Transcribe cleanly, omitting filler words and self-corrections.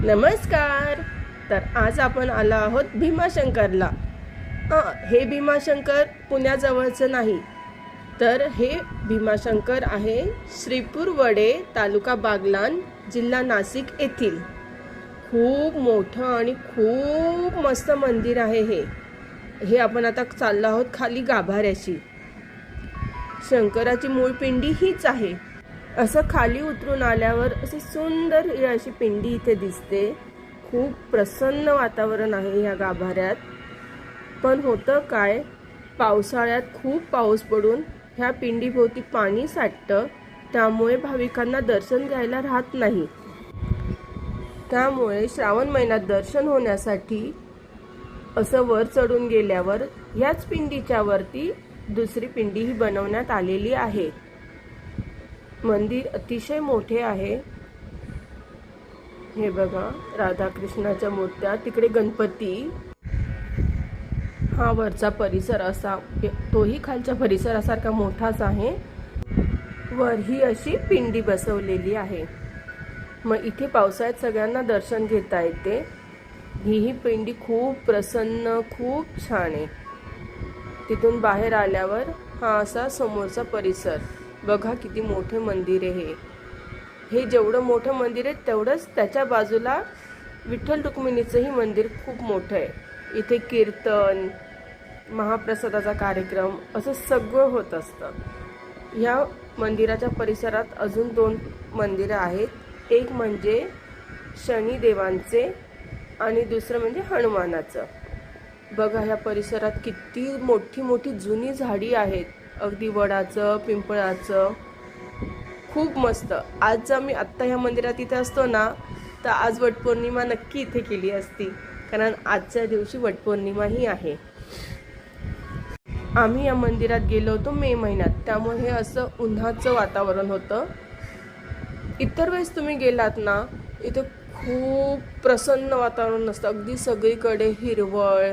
नमस्कार. तर आज आपण आलो आहोत भीमाशंकरला. हे भीमाशंकर पुण्याजवळचं नाही, तर हे भीमाशंकर आहे श्रीपूर वडे, तालुका बागलाण, जिल्हा नाशिक येथील. खूप मोठं आणि खूप मस्त मंदिर आहे हे आपण आता चाललो आहोत खाली गाभाऱ्याशी. शंकराची मूळ पिंडी हीच आहे. असं खाली उतरून आल्यावर अशी सुंदर अशी पिंडी इथे दिसते. खूप प्रसन्न वातावरण आहे ह्या गाभाऱ्यात. पण होतं काय, पावसाळ्यात खूप पाऊस पडून ह्या पिंडीभोवती पाणी साठतं, त्यामुळे भाविकांना दर्शन घ्यायला राहत नाही. त्यामुळे श्रावण महिन्यात दर्शन होण्यासाठी असं वर चढून गेल्यावर ह्याच पिंडीच्या वरती दुसरी पिंडीही बनवण्यात आलेली आहे. मंदिर अतिशय मोठे आहे. हे बघा, राधाकृष्णाच्या मूर्त्या, तिकडे गणपती. हा वरचा परिसर असा, तोही खालच्या परिसरासारखा मोठाच आहे. वर ही अशी पिंडी बसवलेली आहे. मग इथे पावसाळ्यात सगळ्यांना दर्शन घेता येते. ही पिंडी खूप प्रसन्न, खूप छान आहे. तिथून बाहेर आल्यावर हा असा समोरचा परिसर बघा, किती मोठे मंदिर आहे हे. जेवढं मोठं मंदिर आहे तेवढंच त्याच्या बाजूला विठ्ठल रुक्मिणीचंही मंदिर खूप मोठं आहे. इथे कीर्तन, महाप्रसादाचा कार्यक्रम असं सगळं होत असतं. या मंदिराच्या परिसरात अजून 2 मंदिरं आहेत. एक म्हणजे शनिदेवांचे आणि दुसरं म्हणजे हनुमानाचं. बघा, ह्या परिसरात किती मोठी मोठी जुनी झाडी आहेत, अगदी वडाचं, पिंपळाचं. खूप मस्त. आज आम्ही आत्ता ह्या मंदिरात इथे असतो ना, तर आज वटपौर्णिमा नक्की इथे केली असती, कारण आजच्या दिवशी वटपौर्णिमाही आहे. आम्ही या मंदिरात गेलो होतो मे महिन्यात, त्यामुळे हे असं उन्हाचं वातावरण होतं. इतर वेळेस तुम्ही गेलात ना, इथे खूप प्रसन्न वातावरण असतं. अगदी सगळीकडे हिरवळ,